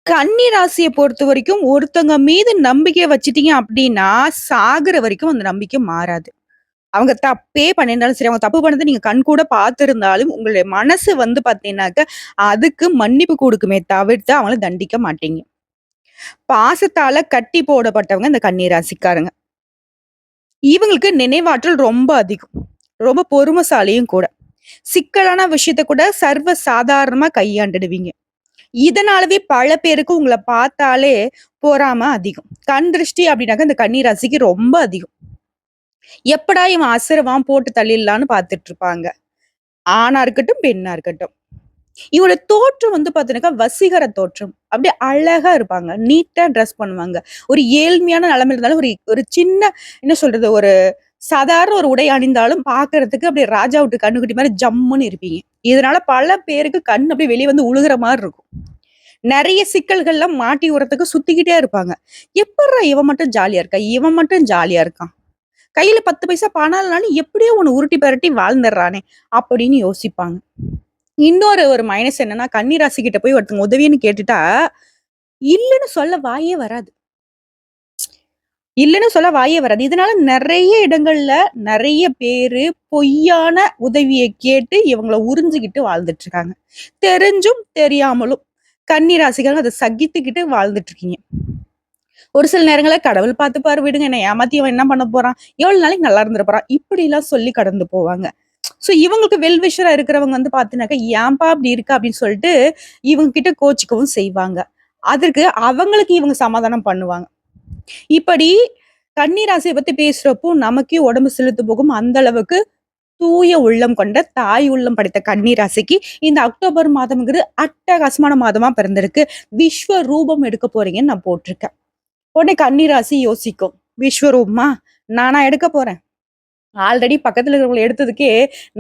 கன்னி ராசிய பொறுத்தவரைக்கும் ஒருத்தவங்க மீது நம்பிக்கை வச்சுட்டீங்க அப்டின்னா, சாகுற வரைக்கும் அந்த நம்பிக்கை மாறாது. அவங்க தப்பே பண்ணியிருந்தாலும் சரி, அவங்க தப்பு பண்ணத நீங்க கண்கூட பார்த்திருந்தாலும், உங்களுடைய மனசு வந்து பார்த்தீங்கன்னாக்க, அதுக்கு மன்னிப்பு குடுக்குமே தவிர்த்து அவங்கள தண்டிக்க மாட்டீங்க. பாசத்தால கட்டி போடப்பட்டவங்க இந்த கன்னி ராசிக்காரங்க. இவங்களுக்கு நினைவாற்றல் ரொம்ப அதிகம். ரொம்ப பொறுமைசாலியும் கூட. சிக்கலான விஷயத்த கூட சர்வ சாதாரணமா கையாண்டுடுவீங்க. இதனாலவே பல பேருக்கு உங்கள பார்த்தாலே பொறாம அதிகம். கண் திருஷ்டி அப்டின்னாக்க இந்த கன்னி ராசிக்கு ரொம்ப அதிகம். எப்படா இவன் அசருவான் போட்டு தள்ளிடலான்னு பார்த்துட்டு இருப்பாங்க. ஆணா இருக்கட்டும், பெண்ணா இருக்கட்டும். இவங்களோட தோற்றம் வந்து பார்த்தீங்கன்னாக்கா, வசீகர தோற்றம். அப்படியே அழகா இருப்பாங்க. நீட்டா ட்ரெஸ் பண்ணுவாங்க. ஒரு ஏழ்மையான நிலைமையில இருந்தாலும் ஒரு ஒரு சின்ன என்ன சொல்றது? ஒரு சாதாரண ஒரு உடை அணிந்தாலும் பார்க்கறதுக்கு அப்படியே ராஜா வீட்டு கன்னுக்குட்டி மாரி ஜம்முன்னு இருப்பீங்க. இதனால பல பேருக்கு கண் அப்படியே வெளிய வந்து உழுகுற மாரி இருக்கும். நெறைய சிக்கல்கள்லாம் மாட்டி விடுறதுக்கு சுத்திக்கிட்டே இருப்பாங்க. எப்புட்றா இவன் மட்டும் ஜாலியா இருக்கா? இவன் மட்டும் ஜாலியா இருக்கான். கையில 10 பைசா பணம் இல்லனாலும் எப்படியோ ஒண்ணு உருட்டி பெரட்டி வாழ்ந்துர்றானே! அப்படின்னு யோசிப்பாங்க. இன்னொரு ஒரு மைனஸ் என்னன்னா, கன்னி ராசிகிட்ட போய் ஒருத்தவங்க உதவின்னு கேட்டுட்டா, இல்லன்னு சொல்ல வாயே வராது. இல்லன்னு சொல்ல வாயே வராது. இதனால நெறைய இடங்கள்ல நெறைய பேரு பொய்யான உதவிய கேட்டு இவங்கள உறிஞ்சுகிட்டு வாழ்ந்துட்டு இருக்காங்க. தெரிஞ்சும் தெரியாமலும் கன்னி ராசிக்காரங்க அத சகித்துக்கிட்டு வாழ்ந்துட்டு இருக்கீங்க. ஒரு சில நேரங்கள்ல கடவுள் பார்த்துப்பாரு விடுங்க. என்ன ஏமாத்தி அவன் என்ன பண்ண போறான்? எவ்வளவு நாளைக்கு நல்லா இருந்துற போறான்? இப்படிலாம் சொல்லி கடந்து போவாங்க. சோ இவங்களுக்கு வெல் விஷரா இருக்கிறவங்க வந்து பார்த்தீங்கன்னாக்கா, "ஏன்பா இப்படி இருக்க?" அப்படின்னு சொல்லிட்டு இவங்க கிட்ட கோச்சுக்கவும் செய்வாங்க. அதற்கு அவங்களுக்கு இவங்க சமாதானம் பண்ணுவாங்க. இப்படி கன்னி ராசிய பத்தி பேசுறப்போ நமக்கே உடம்பு சிலிர்த்து போகும். அந்த அளவுக்கு தூய உள்ளம் கொண்ட தாய் உள்ளம் படைத்த கன்னி ராசிக்கு இந்த அக்டோபர் மாதம்ங்கிறது அட்டகாசமான மாதமா பிறந்திருக்கு. விஸ்வ ரூபம் எடுக்க போறீங்கன்னு நான் போட்டிருக்கேன். உடனே கன்னி ராசி யோசிக்கும். விஸ்வரூபமா? நானா எடுக்க போறேன்? ஆல்ரெடி பக்கத்துல இருக்கிறவங்கள எடுத்ததுக்கே,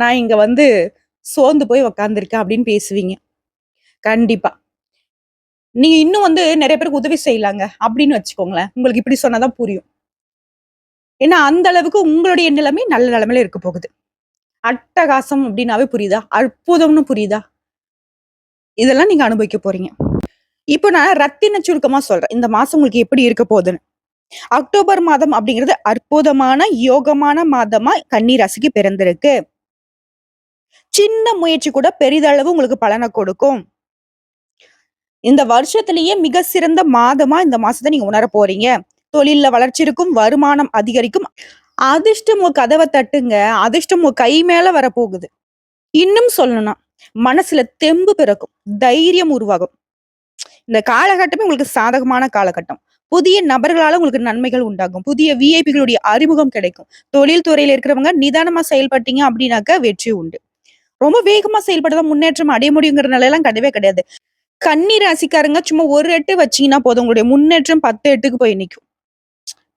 நான் இங்க வந்து சோர்ந்து போய் உட்கார்ந்துருக்கேன் அப்படின்னு பேசுவீங்க. கண்டிப்பா. நீங்க இன்னும் வந்து நெறைய பேருக்கு உதவி செய்யலாங்க அப்படின்னு வச்சுக்கோங்களேன். உங்களுக்கு இப்படி சொன்னா தான் புரியும். ஏன்னா அந்த அளவுக்கு உங்களுடைய நிலைமை நல்ல நிலைமையில இருக்க போகுது. அட்டகாசம் அப்படின்னாவே புரியுதா? அற்புதம்னு புரியுதா? இதெல்லாம் நீங்க அனுபவிக்க போறீங்க. இப்போ நான் ரத்தின சுருக்கமா சொல்றேன். இந்த மாசம் உங்களுக்கு எப்படி இருக்க போதுன்னு. அக்டோபர் மாதம் அப்படிங்கிறது அற்புதமான, யோகமான மாதமா கன்னி ராசிக்கு பிறந்திருக்கு. சின்ன முயற்சி கூட பெரிதளவு உங்களுக்கு பலன கொடுக்கும். இந்த வருஷத்திலேயே மிக சிறந்த மாதமா இந்த மாசத்த நீங்க உணரப் போறீங்க. தொழில்ல வளர்ச்சி இருக்கும், வருமானம் அதிகரிக்கும். அதிர்ஷ்டம் உங்க கதவ தட்டுங்க. அதிர்ஷ்டம் உங்க கை மேல வரப்போகுது. இன்னும் சொல்லணும்னா, மனசுல தெம்பு பிறக்கும். தைரியம் உருவாகும். இந்த காலகட்டமே உங்களுக்கு சாதகமான காலகட்டம். புதிய நபர்களால உங்களுக்கு நன்மைகள் உண்டாகும். புதிய விஐபிகளுடைய அறிமுகம் கிடைக்கும். தொழில் துறையில இருக்கிறவங்க நிதானமா செயல்பட்டீங்க அப்படின்னாக்க வெற்றி உண்டு. ரொம்ப வேகமா செயல்பட்டா தான் முன்னேற்றம் அடைய முடியுங்கிற நிலைலாம் கிடையவே கிடையாது. கன்னி ராசிக்காரங்க சும்மா ஒரு எட்டு வச்சீங்கன்னா போதும். உங்களுடைய முன்னேற்றம் 10 எட்டுக்கு போய் நிக்கும்.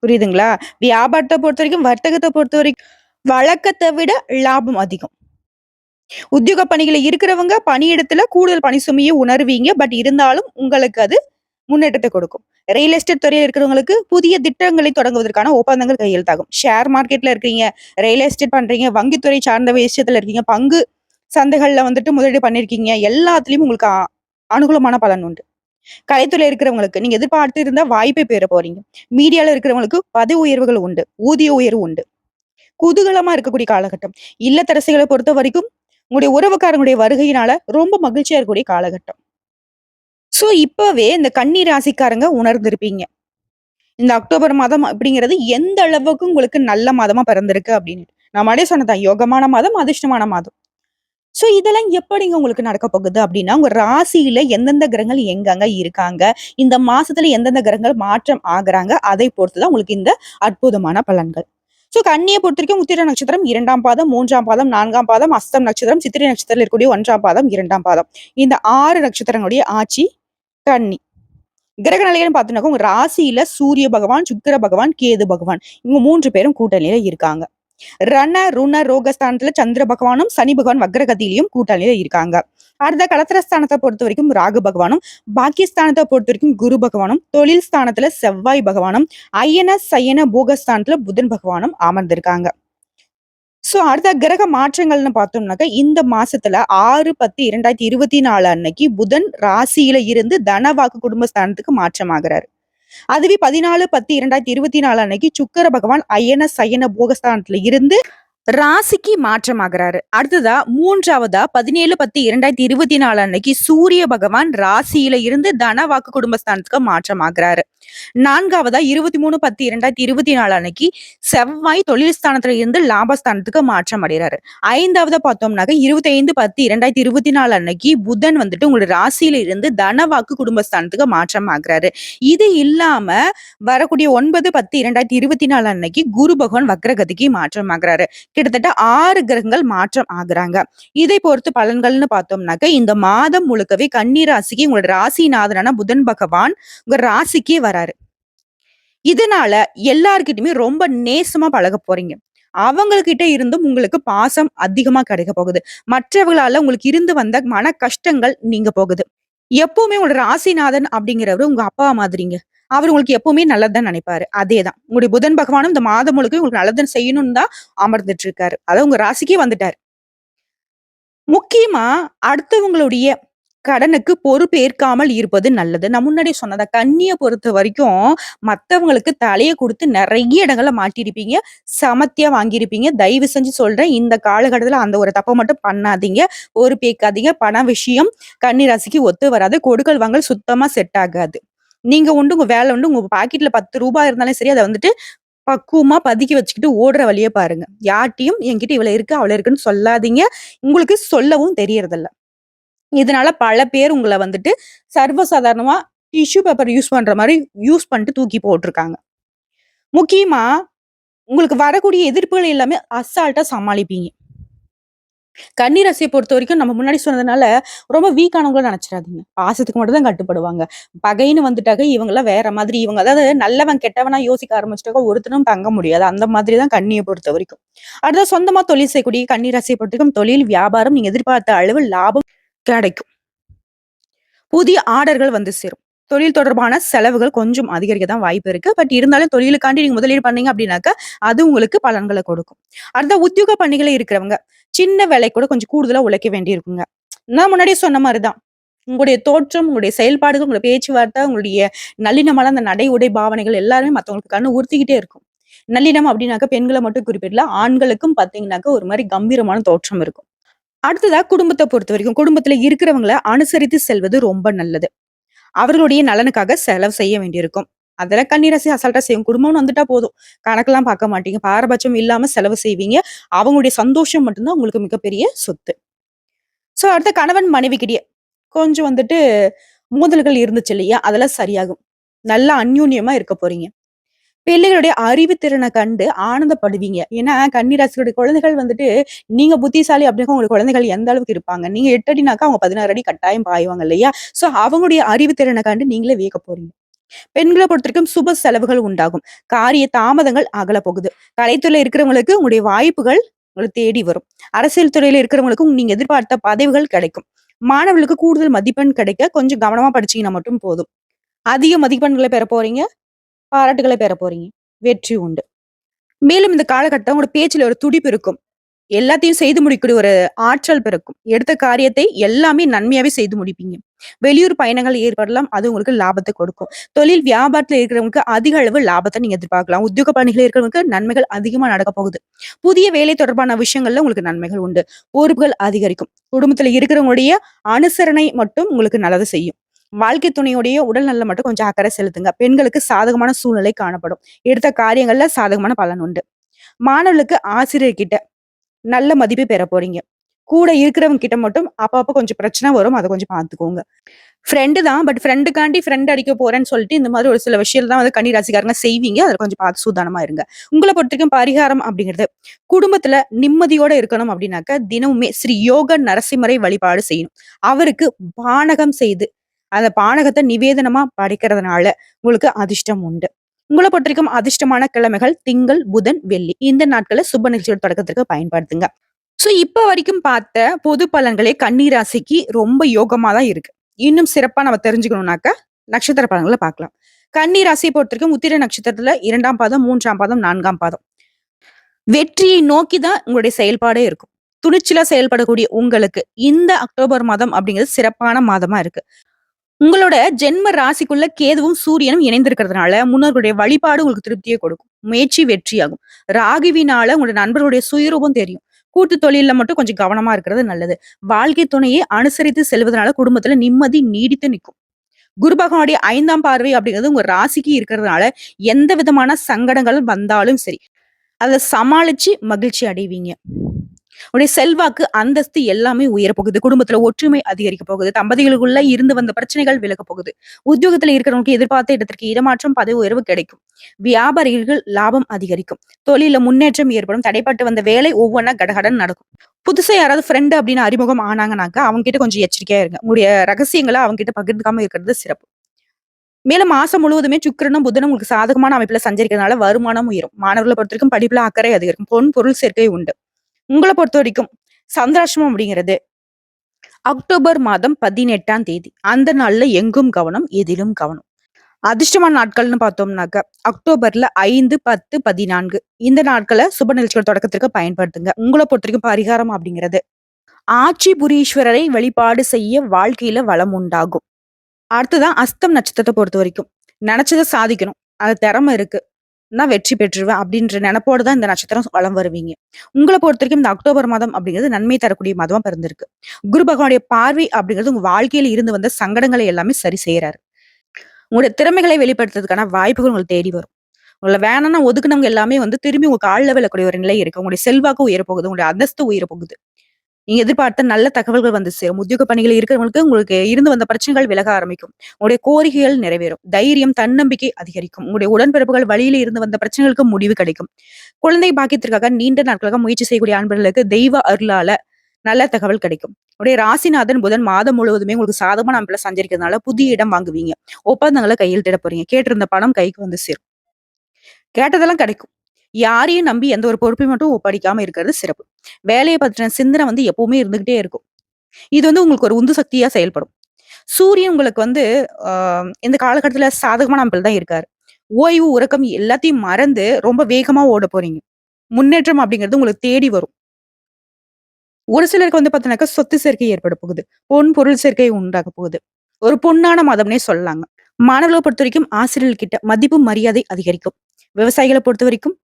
புரியுதுங்களா? வியாபாரத்த பொறுத்தவரைக்கும், வர்த்தகத்த பொறுத்தவரைக்கும் வழக்கத்த விட லாபம் அதிகம். உத்தியோக பணியில இருக்கிறவங்க பணியிடத்துல கூடுதல் பணி சுமைய உணர்வீங்க. பட் இருந்தாலும் உங்களுக்கு அது முன்னேற்றத்த கொடுக்கும். ரியல் எஸ்டேட் துறையில இருக்கிறவங்களுக்கு புதிய திட்டங்களை தொடங்குவதற்கான ஒப்பந்தங்கள் கையெழுத்தாகும். ஷேர் மார்க்கெட்ல இருக்கீங்க, ரியல் எஸ்டேட் பண்றீங்க, வங்கித்துறை சார்ந்த விஷயத்துல இருக்கீங்க, பங்கு சந்தைகள்ல வந்துட்டு முதலீடு பண்ணியிருக்கீங்க. எல்லாத்துலயும் உங்களுக்கு அனுகூலமான பலன் உண்டு. கலைத்துறையில இருக்கிறவங்களுக்கு நீங்க எதிர்பார்த்து இருந்த வாய்ப்பை பெற போறீங்க. மீடியால இருக்கிறவங்களுக்கு பதவி உயர்வுகள் உண்டு. ஊதிய உயர்வு உண்டு. குதூகலமா இருக்கக்கூடிய காலகட்டம். இல்லத்தரசிகள பொறுத்தவரைக்கும் உங்களுடைய உறவுக்காரங்களுடைய வருகையினால ரொம்ப மகிழ்ச்சியா இருக்கக்கூடிய காலகட்டம். சோ இப்பவே இந்த கன்னி ராசிக்காரங்க உணர்ந்திருப்பீங்க. இந்த அக்டோபர் மாதம் அப்படிங்கிறது எந்த அளவுக்கு உங்களுக்கு நல்ல மாதமா பிறந்திருக்கு அப்படின்னு. நான் முன்னாடியே சொன்னதுதான் யோகமான மாதம், அதிர்ஷ்டமான மாதம். சோ இதெல்லாம் எப்படிங்க உங்களுக்கு நடக்க போகுது அப்படின்னா, உங்க ராசியில எந்தெந்த கிரகங்கள் எங்கெங்க இருக்காங்க, இந்த மாசத்துல எந்தெந்த கிரகங்கள் மாற்றம் ஆகுறாங்க, அதை பொறுத்து தான் உங்களுக்கு இந்த அற்புதமான பலன்கள். சோ கன்னிய பொறுத்தவரைக்கும் உத்திர நட்சத்திரம் 2ஆம் பாதம், 3ஆம் பாதம், 4ஆம் பாதம், அஸ்தம் நட்சத்திரம், சித்திரை நட்சத்திரத்துல இருக்கக்கூடிய 1ஆம் பாதம், 2ஆம் பாதம். இந்த 6 நட்சத்திரங்களுடைய ஆட்சி கன்னி. கிரக நிலைகள்னு பார்த்தீங்கன்னாக்கா, உங்க ராசியில சூரிய பகவான், சுக்கிர பகவான், கேது பகவான் இவங்க 3 பேரும் கூட்டணியில இருக்காங்க. ரண, ருண, ரோகஸ்தானத்துல சந்திர பகவானும், சனி பகவான் வக்ரகதியிலயும் கூட்டணியில இருக்காங்க. அடுத்த களத்திரஸ்தானத்த பொறுத்தவரைக்கும் ராகு பகவானும், பாக்கியஸ்தானத்த பொறுத்தவரைக்கும் குரு பகவானும், தொழில் ஸ்தானத்துல செவ்வாய் பகவானும், அயன, சயன, போகஸ்தானத்துல புதன் பகவானும் அமர்ந்திருக்காங்க. அடுத்த கிரக மாற்றங்கள்னு பார்த்தோம்னாக்க, இந்த மாசத்துல 6/10/2024 அன்னைக்கு புதன் ராசியில இருந்து தனவாக்கு குடும்பஸ்தானத்துக்கு மாற்றமாகுறாரு. அதுவே 14/10/2024 அன்னைக்கு சுக்கிர பகவான் அயன சயன போகஸ்தானத்துல இருந்து ராசிக்கு மாற்றமாகுறாரு. அடுத்ததா 3வதா 17/10/2024 அன்னைக்கு சூரிய பகவான் ராசியில இருந்து தனவாக்கு குடும்பஸ்தானத்துக்கு மாற்றமாகுறாரு. 4வதா 23/10/2024 அன்னைக்கு செவ்வாய் தொழில் ஸ்தானத்துல இருந்து லாபஸ்தானத்துக்கு மாற்றம் அடைகிறாரு. 5வதா பார்த்தோம்னாக்க 25/10/2024 அன்னைக்கு புதன் வந்துட்டு உங்களுடைய ராசியில இருந்து தனவாக்கு குடும்பஸ்தானத்துக்கு மாற்றம் ஆகுறாரு. இது இல்லாம வரக்கூடிய 9/10/2024 அன்னைக்கு குரு பகவான் வக்ரகதிக்கு மாற்றம் ஆகுறாரு. கிட்டத்தட்ட 6 கிரகங்கள் மாற்றம் ஆகுறாங்க. இதை பொறுத்து பலன்கள்னு பார்த்தோம்னாக்க, இந்த மாதம் முழுக்கவே கன்னி ராசிக்கு உங்களோட ராசிநாதனான புதன் பகவான் உங்க ராசிக்கே வராரு. இதனால எல்லார்கிட்டயுமே ரொம்ப நேசமா பழகப் போறீங்க. அவங்ககிட்ட இருந்தும் உங்களுக்கு பாசம் அதிகமா கிடைக்க போகுது. மற்றவர்களால உங்களுக்கு இருந்து வந்த மன கஷ்டங்கள் நீங்க போகுது. எப்பவுமே உங்களோட ராசிநாதன் அப்படிங்கிறவரு உங்க அப்பா மாதிரிங்க. அவரு உங்களுக்கு எப்பவுமே நல்லது தான் நினைப்பாரு. அதேதான். உங்களுடைய புதன் பகவானும் இந்த மாதம் முழுக்க உங்களுக்கு நல்லது செய்யணும்னு தான் அமர்ந்துட்டு இருக்காரு. அதாவது உங்க ராசிக்கே வந்துட்டாரு. முக்கியமா அடுத்தவங்களுடைய கடனுக்கு பொறுப்பேற்காமல் இருப்பது நல்லது. நான் முன்னாடியே சொன்னதா கன்னிய பொறுத்தவரைக்கும் மத்தவங்களுக்கு தலைய குடுத்து நெறைய இடங்கள்ல மாட்டியிருப்பீங்க. சமத்தியா வாங்கியிருப்பீங்க. தயவு செஞ்சு சொல்றேன், இந்த காலகட்டத்துல அந்த ஒரு தப்ப மட்டும் பண்ணாதீங்க. பொறுப்பேற்காதீங்க. பண விஷயம் கன்னி ராசிக்கு ஒத்து வராது. கொடுக்கல் வாங்கல் சுத்தமா செட் ஆகாது. நீங்க உண்டு, உங்க வேலை உண்டு. உங்க பாக்கெட்ல ரூ. 10 இருந்தாலும் சரி, அத வந்துட்டு பக்குவமா பதுக்கி வச்சுக்கிட்டு ஓடுற வழிய பாருங்க. யார்ட்டயும் என்கிட்ட இவ்வளவு இருக்கு, அவ்வளவு இருக்குன்னு சொல்லாதீங்க. உங்களுக்கு சொல்லவும் தெரியறதில்ல. இதனால பல பேர் உங்கள வந்துட்டு சர்வசாதாரணமா டிஷ்யூ பேப்பர் யூஸ் பண்ற மாரி யூஸ் பண்ணிட்டு தூக்கி போட்டுருக்காங்க. முக்கியமா உங்களுக்கு வரக்கூடிய எதிர்ப்புகள் எல்லாமே அசால்ட்டா சமாளிப்பீங்க. கன்னி ராசிய பொறுத்தவரைக்கும் நம்ம முன்னாடி சொன்னதுனால ரொம்ப வீக்கானவங்கள நெனச்சிராதீங்க. பாசத்துக்கு மட்டும் தான் கட்டுப்படுவாங்க. பகைன்னு வந்துட்டாக்க இவங்கலாம் வேற மாதிரி. இவங்க அதாவது நல்லவன் கெட்டவனா யோசிக்க ஆரம்பிச்சுட்டாக்க ஒருத்தனும் தங்க முடியாது. அந்த மாதிரி தான் கன்னிய பொறுத்தவரைக்கும். அடுத்தது சொந்தமா தொழில் செய்யக்கூடிய கன்னி ராசிய பொறுத்தவரைக்கும் தொழில், வியாபாரம் நீங்க எதிர்பார்த்த அளவு லாபம் கிடைக்கும். புதிய ஆர்டர்கள் வந்து சேரும். தொழில் தொடர்பான செலவுகள் கொஞ்சம் அதிகரிக்க தான் வாய்ப்பு இருக்கு. பட் இருந்தாலும் தொழிலுக்காண்டி நீங்க முதலீடு பண்ணீங்க அப்படின்னாக்க, அது உங்களுக்கு பலன்கள கொடுக்கும். அடுத்த உத்தியோக பணிகள இருக்கிறவங்க, சின்ன வேலை கூட கொஞ்சம் கூடுதலா உழைக்க வேண்டியிருக்குங்க. நான் முன்னாடியே சொன்ன மாரி தான். உங்களுடைய தோற்றம், உங்களுடைய செயல்பாடுகள், உங்களுடைய பேச்சுவார்த்தை, உங்களுடைய நல்லிணமான அந்த நடை, உடை, பாவனைகள் எல்லாருமே மத்தவங்களுக்கு கண்ணு உறுத்திக்கிட்டே இருக்கும். நல்லிணம் அப்படின்னாக்க பெண்கள மட்டும் குறிப்பிடல. ஆண்களுக்கும் பார்த்தீங்கன்னாக்க ஒரு மாரி கம்பீரமான தோற்றம் இருக்கும். அடுத்ததா குடும்பத்த பொறுத்தவரைக்கும், குடும்பத்துல இருக்கிறவங்கள அனுசரித்து செல்வது ரொம்ப நல்லது. அவர்களுடைய நலனுக்காக செலவு செய்ய வேண்டியிருக்கும். அதெல்லாம் கன்னிராசி அசால்ட்டா செய்யும். குடும்பம்னு வந்துட்டா போதும். கணக்கெல்லாம் பார்க்க மாட்டீங்க. பாரபட்சம் இல்லாம செலவு செய்வீங்க. அவங்களுடைய சந்தோஷம் மட்டும் தான் உங்களுக்கு மிகப்பெரிய சொத்து. அடுத்து கணவன் மனைவிக்கிட்டயே கொஞ்சம் வந்துட்டு மோதல்கள் இருந்துச்சு இல்லையா? அதெல்லாம் சரியாகும். நல்லா அந்யோன்யமா இருக்க போறீங்க. பிள்ளைகளுடைய அறிவுத்திறன கண்டு ஆனந்தப்படுவீங்க. ஏன்னா, கன்னி ராசியுடைய குழந்தைகள் வந்துட்டு, நீங்க புத்திசாலி அப்படின்னா உங்க குழந்தைகள் எந்த அளவுக்கு இருப்பாங்க? நீங்க 8 அடினாக்கா அவங்க 16 அடி கட்டாயம் பாய்வாங்க இல்லையா? அவங்களுடைய அறிவுத்திறன கண்டு நீங்களே வியக்க போறீங்க. பெண்கள பொறுத்தவரைக்கும் சுப செலவுகள் உண்டாகும். காரிய தாமதங்கள் அகல போகுது. கலைத்துறையில இருக்கிறவங்களுக்கு உங்களுடைய வாய்ப்புகள் உங்கள தேடி வரும். அரசியல் துறையில இருக்கிறவங்களுக்கும் நீங்க எதிர்பார்த்த பதவிகள் கிடைக்கும். மாணவர்களுக்கு கூடுதல் மதிப்பெண் கிடைக்க கொஞ்சம் கவனமா படிச்சீங்கன்னா மட்டும் போதும். அதிக மதிப்பெண்கள பெற போறீங்க. பாராட்டுகள பெற போறீங்க. வெற்றி உண்டு. மேலும் இந்த காலகட்டம் உங்களோட பேச்சுல ஒரு துடிப்பு இருக்கும். எல்லாத்தையும் செய்து முடிக்கக்கூடிய ஒரு ஆற்றல் பிறக்கும். எடுத்த காரியத்தை எல்லாமே நன்மையாவே செய்து முடிப்பீங்க. வெளியூர் பயணங்கள் ஏற்படலாம். அது உங்களுக்கு லாபத்த கொடுக்கும். தொழில் வியாபாரத்துல இருக்கிறவங்களுக்கு அதிக அளவு லாபத்த நீங்க எதிர்பார்க்கலாம். உத்தியோக பணிகள் இருக்கிறவங்களுக்கு நன்மைகள் அதிகமா நடக்க போகுது. புதிய வேலை தொடர்பான விஷயங்கள்ல உங்களுக்கு நன்மைகள் உண்டு. பொறுப்புகள் அதிகரிக்கும். குடும்பத்துல இருக்கிறவங்களுடைய அனுசரணை மட்டும் உங்களுக்கு நல்லது செய்யும். வாழ்க்கை துணையுடைய உடல் நலம் மட்டும் கொஞ்சம் அக்கறை செலுத்துங்க. பெண்களுக்கு சாதகமான சூழ்நிலை காணப்படும். எடுத்த காரியங்கள்ல சாதகமான பலன் உண்டு. மாணவர்களுக்கு ஆசிரியர் கிட்ட நல்ல மதிப்பு பெற போறீங்க. கூட இருக்கிறவங்க கிட்ட மட்டும் அப்பப்ப கொஞ்சம் பிரச்சனை வரும். அத கொஞ்சம் பார்த்துக்கோங்க. ஃப்ரெண்டு தான். பட் ஃப்ரெண்டுக்காண்டி ஃப்ரெண்ட் அடிக்க போறேன்னு சொல்லிட்டு, இந்த மாதிரி ஒரு சில விஷயம் தான் வந்து கன்னி ராசிக்காரங்க செய்வீங்க. அதுல கொஞ்சம் பார்த்து சூதானமா இருங்க. உங்கள பொறுத்தவரைக்கும் பரிகாரம் அப்படிங்கிறது, குடும்பத்துல நிம்மதியோட இருக்கணும் அப்படின்னாக்க, தினமுமே ஸ்ரீ யோக நரசிம்மரை வழிபாடு செய்யணும். அவருக்கு பானகம் செய்து, அந்த பானகத்த நிவேதனமா படைக்கிறதுனால உங்களுக்கு அதிர்ஷ்டம் உண்டு. உங்கள பொறுத்தவரைக்கும் அதிர்ஷ்டமான கிழமைகள் திங்கள், புதன், வெள்ளி. இந்த நாட்கள சுப நிகழ்ச்சியோட தொடக்கத்திற்கு பயன்படுத்துங்க. இப்ப வரைக்கும் பார்த்த பொது பலன்களே கன்னி ராசிக்கு ரொம்ப யோகமா தான் இருக்கு. இன்னும் சிறப்பா நம்ம தெரிஞ்சுக்கணும்னாக்க, நட்சத்திர பலன்கள பார்க்கலாம். கன்னி ராசிய பொறுத்தவரைக்கும் உத்திர நட்சத்திரத்துல 2ஆம் பாதம், 3ஆம் பாதம், 4ஆம் பாதம். வெற்றியை நோக்கி தான் உங்களுடைய செயல்பாடே இருக்கும். துணிச்சலா செயல்படக்கூடிய உங்களுக்கு இந்த அக்டோபர் மாதம் அப்படிங்கிறது சிறப்பான மாதமா இருக்கு. உங்களோட ஜென்ம ராசிக்குள்ள கேதுவும், சூரியனும் இணைந்திருக்கிறதுனால, முன்னோர்களுடைய வழிபாடு உங்களுக்கு திருப்திய கொடுக்கும். முயற்சி வெற்றியாகும். ராகுவினால உங்களோட நண்பர்களுடைய சுயரூபம் தெரியும். கூட்டு தொழில்ல மட்டும் கொஞ்சம் கவனமா இருக்கிறது நல்லது. வாழ்க்கை துணையை அனுசரித்து செல்வதனால குடும்பத்துல நிம்மதி நீடித்து நிக்கும். குரு பகவானுடைய 5ஆம் பார்வை அப்படிங்கிறது உங்க ராசிக்கு இருக்கிறதுனால, எந்த விதமான சங்கடங்கள் வந்தாலும் சரி, அத சமாளிச்சு மகிழ்ச்சி அடைவீங்க. உடைய செல்வாக்கு, அந்தஸ்து எல்லாமே உயரப் போகுது. குடும்பத்துல ஒற்றுமை அதிகரிக்க போகுது. தம்பதிகளுக்குள்ள இருந்து வந்த பிரச்சனைகள் விலகப் போகுது. உத்தியோகத்துல இருக்கிறவங்களுக்கு எதிர்பார்த்த இடத்திற்கு இடமாற்றம், பதவி உயர்வு கிடைக்கும். வியாபாரிகள் லாபம் அதிகரிக்கும். தொழில்ல முன்னேற்றம் ஏற்படும். தடைப்பட்டு வந்த வேலை ஒவ்வொன்னா கடகடன்னு நடக்கும். புதுசா யாராவது ஃப்ரெண்ட் அப்படின்னு அறிமுகம் ஆனாங்கனாக்கா, அவங்க கிட்ட கொஞ்சம் எச்சரிக்கையா இருங்க. உங்களுடைய ரகசியங்கள அவங்க கிட்ட பகிர்ந்துக்காம இருக்கிறது சிறப்பு. மேலும் மாசம் முழுவதுமே சுக்கிரனும், புதனும் உங்களுக்கு சாதகமான அமைப்புல சஞ்சரிக்கிறதுனால வருமானம் உயரும். மாணவர்களை பொறுத்தவரைக்கும் படிப்புல அக்கறை அதிகரிக்கும். பொன், பொருள் சேர்க்கை உண்டு. உங்கள பொறுத்தவரைக்கும் சந்திராஷ்டமம் அப்படிங்கிறது அக்டோபர் மாதம் 18ஆம் தேதி. அந்த நாள்ல எங்கும் கவனம், எதிலும் கவனம். அதிர்ஷ்டமான நாட்கள்னு பார்த்தோம்னாக்க, அக்டோபர்ல 5, 10, 14 இந்த நாட்கள சுப நிகழ்ச்சிகள் தொடக்கத்திற்கு பயன்படுத்துங்க. உங்கள பொறுத்தவரைக்கும் பரிகாரம் அப்படிங்கிறது, ஆட்சி புரீஸ்வரரை வழிபாடு செய்ய வாழ்க்கையில வளம் உண்டாகும். அடுத்ததான் அஸ்தம் நட்சத்திரத்த பொறுத்தவரைக்கும், நெனச்சத சாதிக்கணும். அது திறமை இருக்கு. நான் வெற்றி பெற்றுருவேன் அப்படின்ற நெனப்போட தான் இந்த நட்சத்திரம் வலம் வருவீங்க. உங்கள பொறுத்தவரைக்கும் இந்த அக்டோபர் மாதம் அப்படிங்கிறது நன்மை தரக்கூடிய மாதமா பிறந்திருக்கு. குரு பகவானுடைய பார்வை அப்படிங்கிறது உங்க வாழ்க்கையில இருந்து வந்த சங்கடங்களை எல்லாமே சரி செய்யறாரு. உங்களுடைய திறமைகளை வெளிப்படுத்துறதுக்கான வாய்ப்புகள் உங்களுக்கு தேடி வரும். உங்கள வேணாம்னா ஒதுக்குனவங்க எல்லாமே திரும்பி உங்க கால்ல விழக்கூடிய ஒரு நிலை இருக்கு. உங்களுடைய செல்வாக்கு உயரப்போகுது. உங்களுடைய அந்தஸ்து உயரப்போகுது. நீங்க எதிர்பார்த்த நல்ல தகவல்கள் வந்து சேரும். உத்தியோக பணிகள் இருக்கிறவங்களுக்கு உங்களுக்கு இருந்து வந்த பிரச்சனைகள் விலக ஆரம்பிக்கும். உங்களுடைய கோரிக்கைகள் நிறைவேறும். தைரியம், தன்னம்பிக்கை அதிகரிக்கும். உங்களுடைய உடன்பிறப்புகள் வழியில இருந்து வந்த பிரச்சனைகளுக்கு முடிவு கிடைக்கும். குழந்தை பாக்கியத்திற்காக நீண்ட நாட்களாக முயற்சி செய்யக்கூடிய அன்பர்களுக்கு தெய்வ அருளால நல்ல தகவல் கிடைக்கும். உடைய ராசிநாதன் புதன் மாதம் முழுவதுமே உங்களுக்கு சாதகமான அமைப்புல சஞ்சரிக்கிறதுனால புதிய இடம் வாங்குவீங்க. ஒப்பந்தங்களை கையெழுத்திட போறீங்க. கேட்டிருந்த பணம் கைக்கு வந்து சேரும். கேட்டதெல்லாம் கிடைக்கும். யாரையும் நம்பி எந்த ஒரு பொறுப்பையும் மட்டும் ஒப்படைக்காம இருக்கிறது சிறப்பு. வேலைய பத்தின சிந்தனை எப்பவுமே இருந்துகிட்டே இருக்கும். இது உங்களுக்கு ஒரு உந்து சக்தியா செயல்படும். சூரியன் உங்களுக்கு ஆ இந்த காலகட்டத்துல சாதகமான அமைப்பில தான் இருக்காரு. ஓய்வு, உறக்கம் எல்லாத்தையும் மறந்து ரொம்ப வேகமா ஓடப் போறீங்க. முன்னேற்றம் அப்படிங்கிறது உங்களுக்கு தேடி வரும். ஒரு சிலருக்கு பார்த்தீங்கன்னாக்கா சொத்து சேர்க்கை ஏற்பட போகுது. பொன், பொருள் சேர்க்கை உண்டாகப் போகுது. ஒரு பொன்னான மாதம்னே சொல்லலாங்க. மாணவர்கள பொறுத்தவரைக்கும் ஆசிரியர்கள் கிட்ட மதிப்பு, மரியாதை அதிகரிக்கும். விவசாயிகள பொறுத்தவரைக்கும்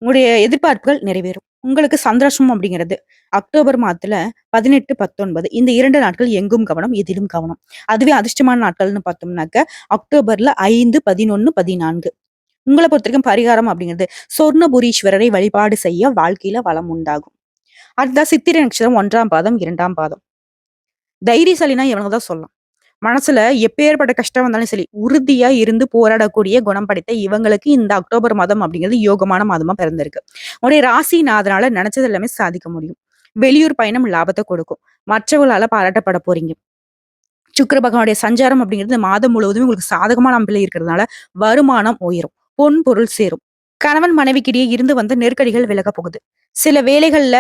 உங்களுடைய எதிர்பார்ப்புகள் நிறைவேறும். உங்களுக்கு சந்திராஷ்டமம் அப்படிங்கிறது அக்டோபர் மாதத்துல 18, 19 இந்த 2 நாட்கள் எங்கும் கவனம், எதிலும் கவனம். அதுவே அதிர்ஷ்டமான நாட்கள்னு பார்த்தோம்னாக்க, அக்டோபர்ல 5, 11, 14 உங்கள பொறுத்தவரைக்கும் பரிகாரம் அப்படிங்கிறது சொர்ணபுரீஸ்வரரை வழிபாடு செய்ய வாழ்க்கையில வளம் உண்டாகும். அடுத்ததா சித்திரை நட்சத்திரம் 1ஆம் பாதம், 2ஆம் பாதம். தைரியசாலினா இவனுங்க தான் சொல்லலாம். மனசுல எப்பேற்பட்ட கஷ்டம் வந்தாலும் சரி, உறுதியா இருந்து போராடக்கூடிய குணம் படைத்த இவங்களுக்கு இந்த அக்டோபர் மாதம் அப்படிங்கிறது யோகமான மாதமா பிறந்திருக்கு. உங்களுடைய ராசிநாதனால நினைச்சது எல்லாமே சாதிக்க முடியும். வெளியூர் பயணம் லாபத்தை கொடுக்கும். மற்றவர்களால பாராட்டப்பட போறீங்க. சுக்கிர பகவானுடைய சஞ்சாரம் அப்படிங்கிறது இந்த மாதம் முழுவதும் உங்களுக்கு சாதகமான அமைப்பில் இருக்கிறதுனால வருமானம் உயரும். பொன் பொருள் சேரும். கணவன் மனைவிக்கிடையே இருந்து வந்த நெருக்கடிகள் விலக போகுது. சில வேலைகள்ல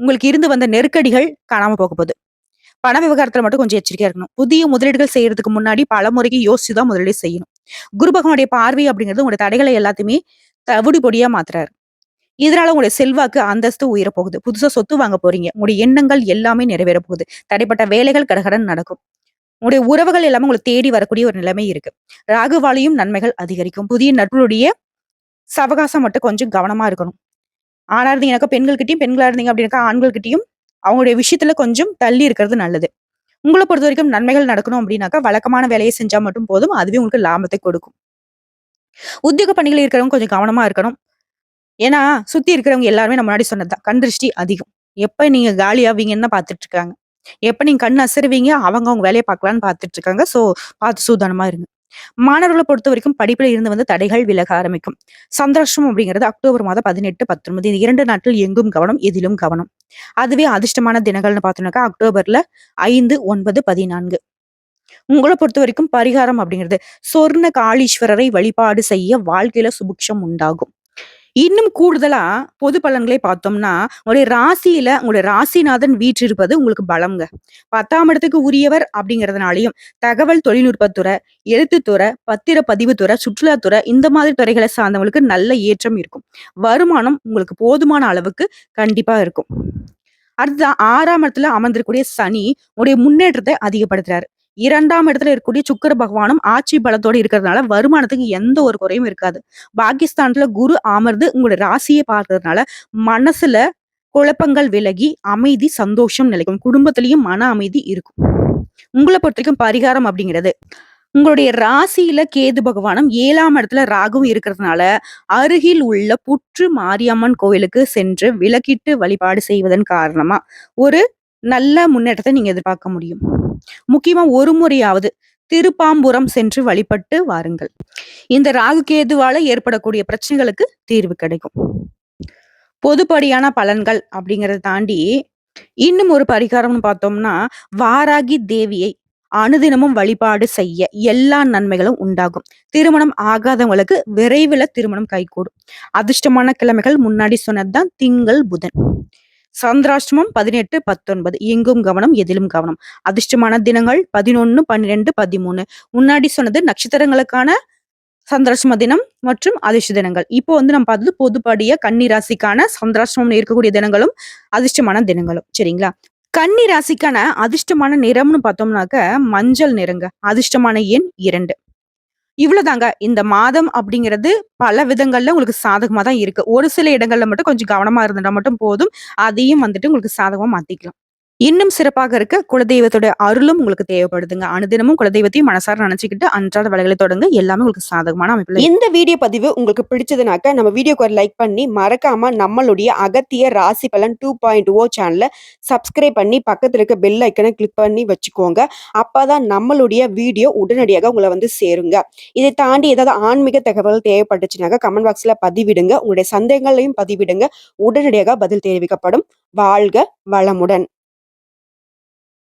உங்களுக்கு இருந்து வந்த நெருக்கடிகள் காணாம போக போகுது. பண விவகாரத்துல மட்டும் கொஞ்சம் எச்சரிக்கையா இருக்கணும். புதிய முதலீடுகள் செய்யறதுக்கு முன்னாடி பல முறைக்கு யோசிச்சு தான் முதலீடு செய்யணும். குரு பகவானுடைய பார்வை அப்படிங்கிறது உங்களுடைய தடைகளை எல்லாத்தையுமே தவிடு பொடியா மாத்துறாரு. இதனால உங்களுடைய செல்வாக்கு, அந்தஸ்து உயரப் போகுது. புதுசா சொத்து வாங்க போறீங்க. உங்களுடைய எண்ணங்கள் எல்லாமே நிறைவேற போகுது. தடைப்பட்ட வேலைகள் கடகடன் நடக்கும். உங்களுடைய உறவுகள் எல்லாமே உங்களை தேடி வரக்கூடிய ஒரு நிலைமை இருக்கு. ராகுவாலையும் நன்மைகள் அதிகரிக்கும். புதிய நட்புடைய சவகாசம் மட்டும் கொஞ்சம் கவனமா இருக்கணும். ஆணா இருந்தீங்கன்னாக்கா பெண்கள்கிட்டயும், பெண்களா இருந்தீங்க அப்படின்னாக்கா ஆண்கள்கிட்டயும் அவங்களுடைய விஷயத்துல கொஞ்சம் தள்ளி இருக்கிறது நல்லது. உங்கள பொறுத்தவரைக்கும் நன்மைகள் நடக்கணும் அப்படின்னாக்கா, வழக்கமான வேலையை செஞ்சா மட்டும் போதும். அதுவே உங்களுக்கு லாபத்தை கொடுக்கும். உத்தியோக பணிகள் இருக்கிறவங்க கொஞ்சம் கவனமா இருக்கணும். ஏன்னா, சுத்தி இருக்கிறவங்க எல்லாருமே நான் முன்னாடி சொன்னதுதான். கண் திருஷ்டி அதிகம். எப்ப நீங்க காலியாவீங்கன்னு தான் பார்த்துட்டு இருக்காங்க. எப்ப நீங்க கண் அசருவீங்க, அவங்க அவங்க வேலைய பார்க்கலான்னு பார்த்துட்டு இருக்காங்க. பார்த்து சூதானமா இருங்க. மாணவர்கள பொறுத்தவரைக்கும் படிப்புல இருந்து வந்த தடைகள் விலக ஆரம்பிக்கும். சந்திராஷ்டமம் அப்படிங்கிறது அக்டோபர் மாதம் 18, 19 இந்த 2 நாட்கள் எங்கும் கவனம், எதிலும் கவனம். அதுவே அதிர்ஷ்டமான தினங்கள்னு பார்த்தோம்னாக்கா, அக்டோபர்ல 5, 9, 14 உங்கள பொறுத்தவரைக்கும் பரிகாரம் அப்படிங்கிறது சொர்ண காளீஸ்வரரை வழிபாடு செய்ய வாழ்க்கையில சுபிக்ஷம் உண்டாகும். இன்னும் கூடுதலா பொது பலன்களை பார்த்தோம்னா, உங்களுடைய ராசியில உங்களுடைய ராசிநாதன் வீற்றிருப்பது உங்களுக்கு பலம்ங்க. 10ஆம் இடத்துக்கு உரியவர் அப்படிங்கிறதுனாலயும், தகவல் தொழில்நுட்பத்துறை, எழுத்துத்துறை, பத்திரப்பதிவு துறை, சுற்றுலாத்துறை இந்த மாதிரி துறைகளை சார்ந்தவங்களுக்கு நல்ல ஏற்றம் இருக்கும். வருமானம் உங்களுக்கு போதுமான அளவுக்கு கண்டிப்பா இருக்கும். அடுத்ததா 6ஆம் இடத்துல அமர்ந்திருக்கக்கூடிய சனி உங்களுடைய முன்னேற்றத்தை அதிகப்படுத்துறாரு. 2ஆம் இடத்துல இருக்கக்கூடிய சுக்கிர பகவானும் ஆட்சி பலத்தோட இருக்கிறதுனால வருமானத்துக்கு எந்த ஒரு குறையும் இருக்காது. பாகிஸ்தான்ல குரு அமர்ந்து உங்களுடைய ராசியை பார்க்கறதுனால மனசுல குழப்பங்கள் விலகி அமைதி, சந்தோஷம் நிலைக்கும். குடும்பத்திலயும் மன அமைதி இருக்கும். உங்கள பொறுத்தவரைக்கும் பரிகாரம் அப்படிங்கிறது, உங்களுடைய ராசியில கேது பகவானும் 7ஆம் இடத்துல ராகுவும் இருக்கிறதுனால, அருகில் உள்ள புற்று மாரியம்மன் கோயிலுக்கு சென்று விளக்கிட்டு வழிபாடு செய்வதன் காரணமா, ஒரு நல்ல முன்னேற்றத்தை நீங்க எதிர்பார்க்க முடியும். முக்கியமா ஒரு முறையாவது திருப்பாம்புரம் சென்று வழிபட்டு வாருங்கள். இந்த ராகு கேதுவால ஏற்படக்கூடிய பிரச்சனைகளுக்கு தீர்வு கிடைக்கும். பொதுப்படியான பலன்கள் அப்படிங்கிறத தாண்டி, இன்னும் ஒரு பரிகாரம்னு பார்த்தோம்னா, வாராகி தேவியை அனுதினமும் வழிபாடு செய்ய எல்லா நன்மைகளும் உண்டாகும். திருமணம் ஆகாதவங்களுக்கு விரைவில திருமணம் கைகூடும். அதிர்ஷ்டமான கிழமைகள் முன்னாடி சொன்னதுதான் திங்கள், புதன். சந்திராஷ்டமம் 18, 19 எங்கும் கவனம், எதிலும் கவனம். அதிர்ஷ்டமான தினங்கள் 11, 12, 13 முன்னாடி சொன்னது நட்சத்திரங்களுக்கான சந்திராஷ்டம தினம் மற்றும் அதிர்ஷ்ட தினங்கள். இப்போ நம்ம பார்த்தது பொதுப்படியா கன்னி ராசிக்கான சந்திராஷ்டமம் இருக்கக்கூடிய தினங்களும் அதிர்ஷ்டமான தினங்களும். சரிங்களா? கன்னி ராசிக்கான அதிர்ஷ்டமான நிறம்னு பார்த்தோம்னாக்க மஞ்சள் நிறங்க. அதிர்ஷ்டமான எண் 2. இவ்வளவுதாங்க. இந்த மாதம் அப்படிங்கிறது பல விதங்கள்ல உங்களுக்கு சாதகமா தான் இருக்கு. ஒரு சில இடங்கள்ல மட்டும் கொஞ்சம் கவனமா இருந்துட்டா மட்டும் போதும். அதையும் உங்களுக்கு சாதகமா மாத்திக்கலாம். இன்னும் சிறப்பாக இருக்க குலதெய்வத்தோட அருளும் உங்களுக்கு தேவைப்படுதுங்க. அனுதினமும் குலதெய்வத்தையும் மனசார நினைச்சுக்கிட்டு அன்றாட வேலைகளை தொடங்க எல்லாமே உங்களுக்கு சாதகமான அமைப்புல இந்த வீடியோ பதிவு உங்களுக்கு பிடிச்சதுனாக்க நம்ம வீடியோக்கு ஒரு லைக் பண்ணி மறக்காம நம்மளுடைய அகத்திய ராசி பலன் 2.0 சேனலை சப்ஸ்கிரைப் பண்ணி பக்கத்துல இருக்க பெல் ஐக்கனை கிளிக் பண்ணி வச்சுக்கோங்க. அப்பதான் நம்மளுடைய வீடியோ உடனடியாக உங்களை வந்து சேருங்க. இதை தாண்டி ஏதாவது ஆன்மீக தகவல் தேவைப்பட்டுச்சுனாக்க கமெண்ட் பாக்ஸ்ல பதிவிடுங்க. உங்களுடைய சந்தேகங்களையும் பதிவிடுங்க. உடனடியாக பதில் தெரிவிக்கப்படும். வாழ்க வளமுடன்.